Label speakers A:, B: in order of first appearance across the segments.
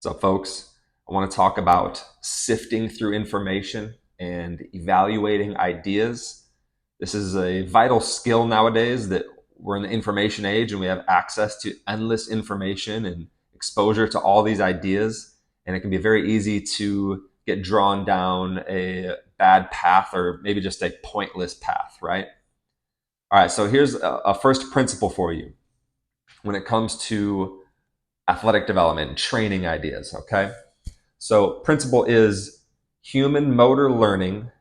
A: What's up, folks? I want to talk about sifting through information and evaluating ideas. This is a vital skill nowadays that we're in the information age and we have access to endless information and exposure to all these ideas. And it can be very easy to get drawn down a bad path or maybe just a pointless path, right? All right, so here's a first principle for you when it comes to athletic development and training ideas, okay? So, principle is human motor learning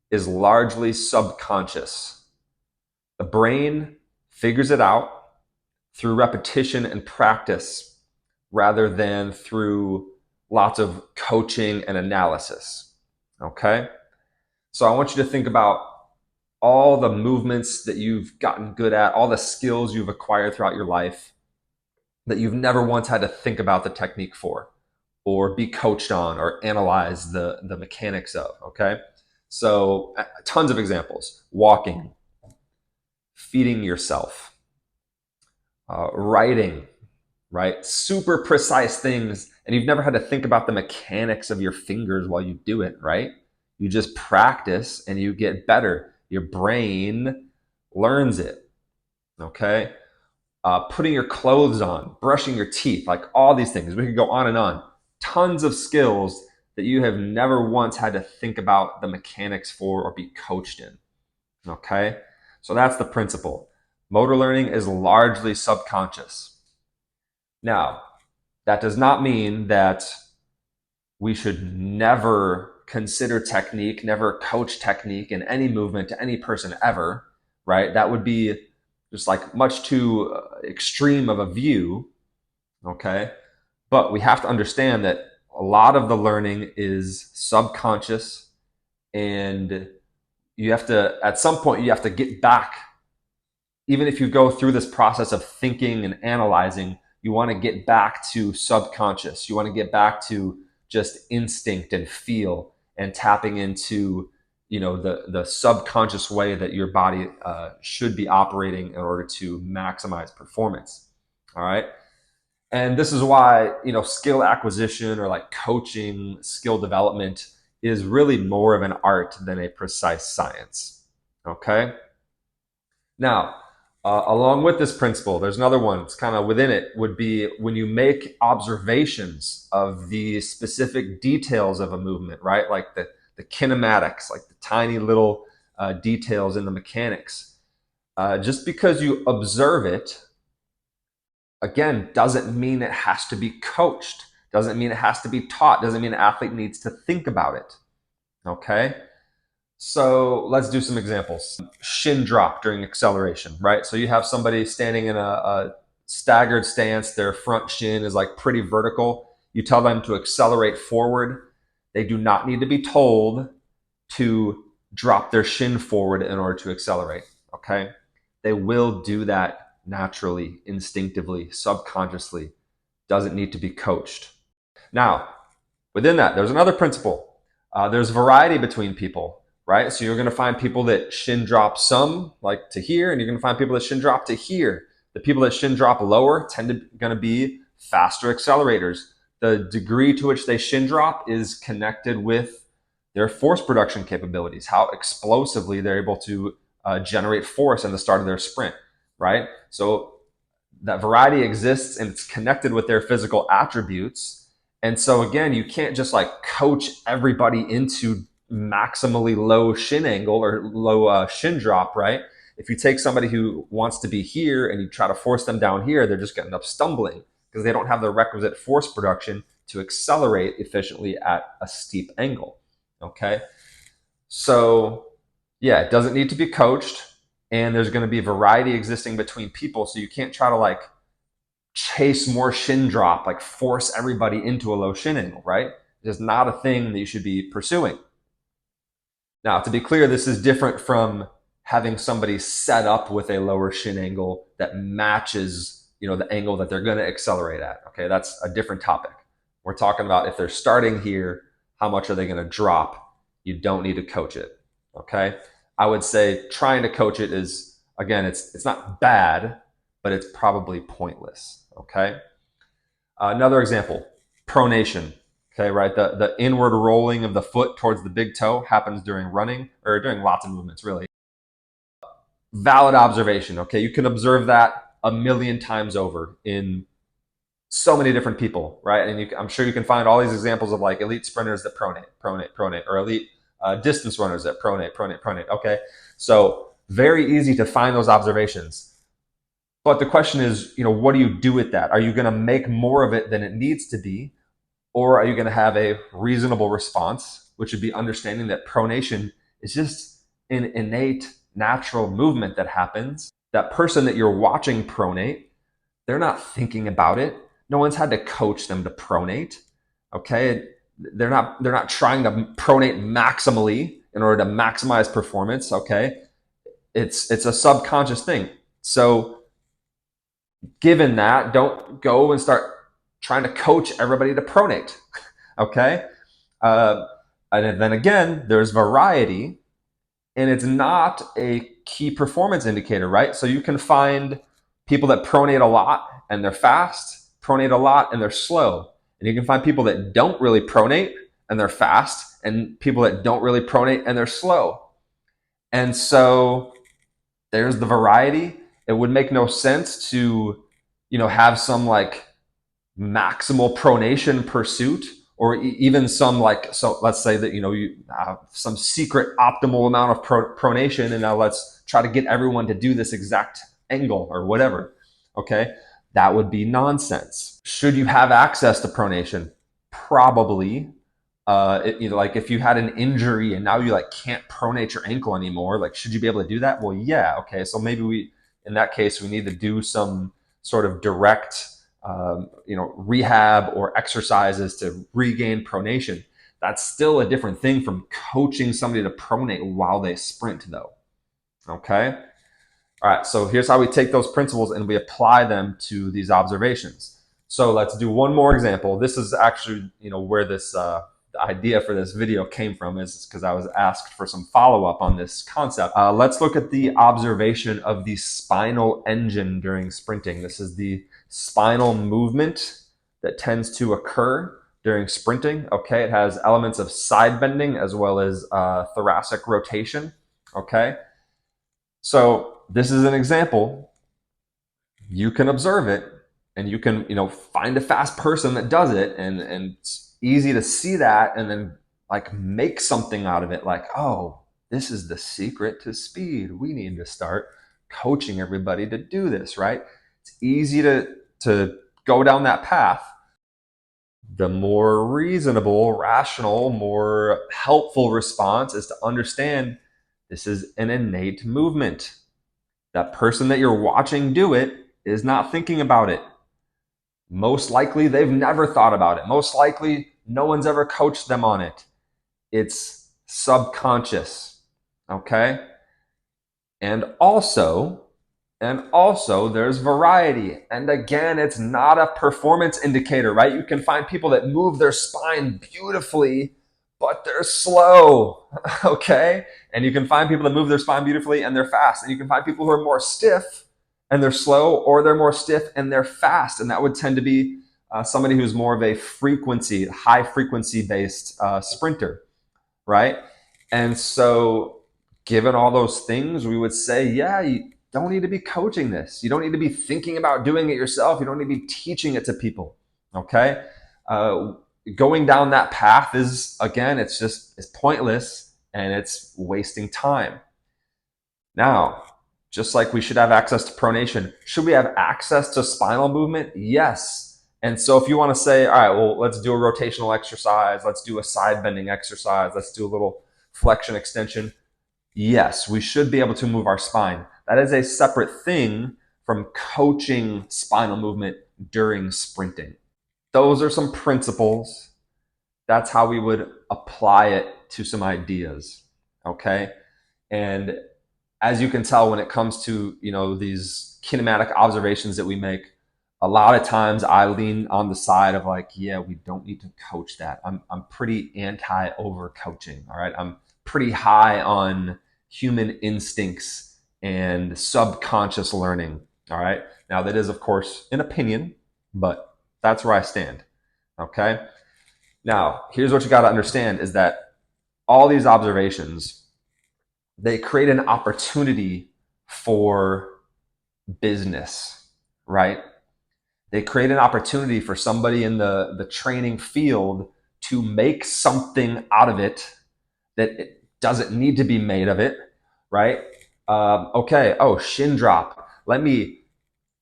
A: is largely subconscious. The brain figures it out through repetition and practice rather than through lots of coaching and analysis. Okay? So, I want you to think about all the movements that you've gotten good at, all the skills you've acquired throughout your life that you've never once had to think about the technique for, or be coached on, or analyze the mechanics of, okay? So tons of examples: walking, feeding yourself, writing, right? Super precise things, and you've never had to think about the mechanics of your fingers while you do it, right? You just practice and you get better. Your brain learns it, okay? Putting your clothes on, brushing your teeth, like all these things. We could go on and on. Tons of skills that you have never once had to think about the mechanics for or be coached in. Okay? So that's the principle. Motor learning is largely subconscious. Now, that does not mean that we should never consider technique, never coach technique in any movement to any person ever, right? That would be just like much too extreme of a view, okay? But we have to understand that a lot of the learning is subconscious, and you have to, at some point, you have to get back. Even if you go through this process of thinking and analyzing, you want to get back to subconscious. You want to get back to just instinct and feel and tapping into the subconscious way that your body should be operating in order to maximize performance. All right. And this is why, skill acquisition or like coaching, skill development is really more of an art than a precise science. Okay. Now, along with this principle, there's another one. It's kind of within it, would be when you make observations of the specific details of a movement, right? Like the kinematics, like the tiny little details in the mechanics. Just because you observe it, again, doesn't mean it has to be coached, doesn't mean it has to be taught, doesn't mean an athlete needs to think about it. Okay? So let's do some examples. Shin drop during acceleration, right? So you have somebody standing in a staggered stance, their front shin is like pretty vertical. You tell them to accelerate forward. They do not need to be told to drop their shin forward in order to accelerate, okay? They will do that naturally, instinctively, subconsciously. Doesn't need to be coached. Now, within that, there's another principle. There's variety between people, right? So you're going to find people that shin drop some, like to here, and you're going to find people that shin drop to here. The people that shin drop lower tend to going to be faster accelerators. The degree to which they shin drop is connected with their force production capabilities, how explosively they're able to generate force in the start of their sprint, right? So that variety exists and it's connected with their physical attributes. And so again, you can't just like coach everybody into maximally low shin angle or low shin drop, right? If you take somebody who wants to be here and you try to force them down here, they're just going to end up stumbling because they don't have the requisite force production to accelerate efficiently at a steep angle. Okay. So yeah, it doesn't need to be coached, and there's going to be variety existing between people. So you can't try to like chase more shin drop, like force everybody into a low shin angle, right? It's not a thing that you should be pursuing. Now, to be clear, this is different from having somebody set up with a lower shin angle that matches, the angle that they're going to accelerate at. Okay, that's a different topic. We're talking about if they're starting here, how much are they going to drop? You don't need to coach it. Okay, I would say trying to coach it is, again, it's not bad, but it's probably pointless. Okay, another example: pronation. Okay, right? The inward rolling of the foot towards the big toe happens during running or during lots of movements, really. Valid observation. Okay, you can observe that a million times over in so many different people, right? And I'm sure you can find all these examples of like elite sprinters that pronate, or elite distance runners that pronate. Okay, so very easy to find those observations. But the question is, what do you do with that? Are you going to make more of it than it needs to be? Or are you going to have a reasonable response, which would be understanding that pronation is just an innate natural movement that happens? That person that you're watching pronate, they're not thinking about it. No one's had to coach them to pronate. Okay, they're not trying to pronate maximally in order to maximize performance. Okay, it's a subconscious thing. So given that, don't go and start trying to coach everybody to pronate. Okay, and then again, there's variety, and it's not a key performance indicator, right? So you can find people that pronate a lot and they're fast, pronate a lot and they're slow. And you can find people that don't really pronate and they're fast, and people that don't really pronate and they're slow. And so there's the variety. It would make no sense to, have some like maximal pronation pursuit, or even some like, so let's say that you have some secret optimal amount of pronation, and now let's try to get everyone to do this exact angle or whatever. Okay, that would be nonsense. Should you have access to pronation? Probably. Like if you had an injury and now you like can't pronate your ankle anymore, like should you be able to do that? Well, yeah. Okay, so maybe in that case we need to do some sort of direct rehab or exercises to regain pronation. That's still a different thing from coaching somebody to pronate while they sprint, though. Okay. All right. So here's how we take those principles and we apply them to these observations. So let's do one more example. This is actually, where this the idea for this video came from, is because I was asked for some follow-up on this concept. Let's look at the observation of the spinal engine during sprinting. This is the spinal movement that tends to occur during sprinting. Okay, it has elements of side bending as well as thoracic rotation. Okay, so this is an example. You can observe it, and you can find a fast person that does it, and it's easy to see that and then like make something out of it, like, oh, this is the secret to speed. We need to start coaching everybody to do this, right? It's easy to go down that path. The more reasonable, rational, more helpful response is to understand this is an innate movement. That person that you're watching do it is not thinking about it. Most likely, they've never thought about it. Most likely, no one's ever coached them on it. It's subconscious, okay? And also, there's variety. And again, it's not a performance indicator, right? You can find people that move their spine beautifully, but they're slow, okay? And you can find people that move their spine beautifully and they're fast. And you can find people who are more stiff and they're slow, or they're more stiff and they're fast. And that would tend to be somebody who's more of a high frequency based sprinter, right? And so, given all those things, we would say, yeah, you don't need to be coaching this. You don't need to be thinking about doing it yourself. You don't need to be teaching it to people, okay? Going down that path is, again, it's pointless and it's wasting time. Now, just like we should have access to pronation, should we have access to spinal movement? Yes. And so if you want to say, all right, well, let's do a rotational exercise, let's do a side bending exercise, let's do a little flexion extension. Yes, we should be able to move our spine. That is a separate thing from coaching spinal movement during sprinting. Those are some principles. That's how we would apply it to some ideas. Okay. And as you can tell, when it comes to these kinematic observations that we make, a lot of times I lean on the side of like, yeah, we don't need to coach that. I'm pretty anti over coaching. All right, I'm pretty high on human instincts and subconscious learning. All right, now that is of course an opinion, but that's where I stand. Okay. Now, here's what you got to understand is that all these observations, they create an opportunity for business, right? They create an opportunity for somebody in the training field to make something out of it that it doesn't need to be made of it, right? Okay, oh, Shin drop. Let me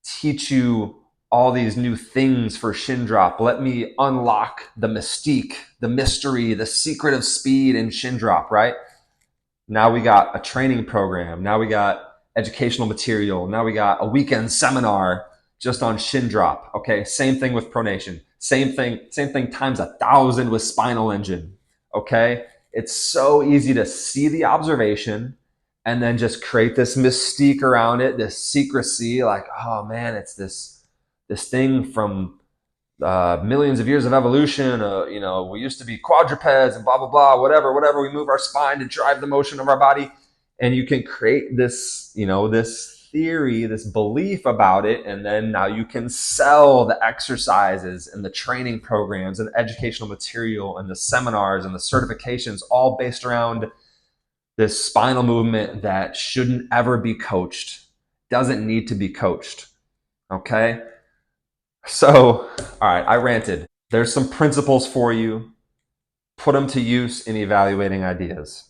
A: teach you all these new things for Shin drop. Let me unlock the mystique, the mystery, the secret of speed in Shin drop, right? Now we got a training program. Now we got educational material. Now we got a weekend seminar just on Shin drop. Okay, same thing with pronation. Same thing times 1,000 with spinal engine. Okay, it's so easy to see the observation and then just create this mystique around it, this secrecy. Like, oh man, it's this thing from millions of years of evolution. We used to be quadrupeds and blah blah blah, whatever. We move our spine to drive the motion of our body, and you can create this, this theory, this belief about it, and then now you can sell the exercises and the training programs and the educational material and the seminars and the certifications, all based around this spinal movement that shouldn't ever be coached, doesn't need to be coached. Okay. So, all right, I ranted. There's some principles for you. Put them to use in evaluating ideas.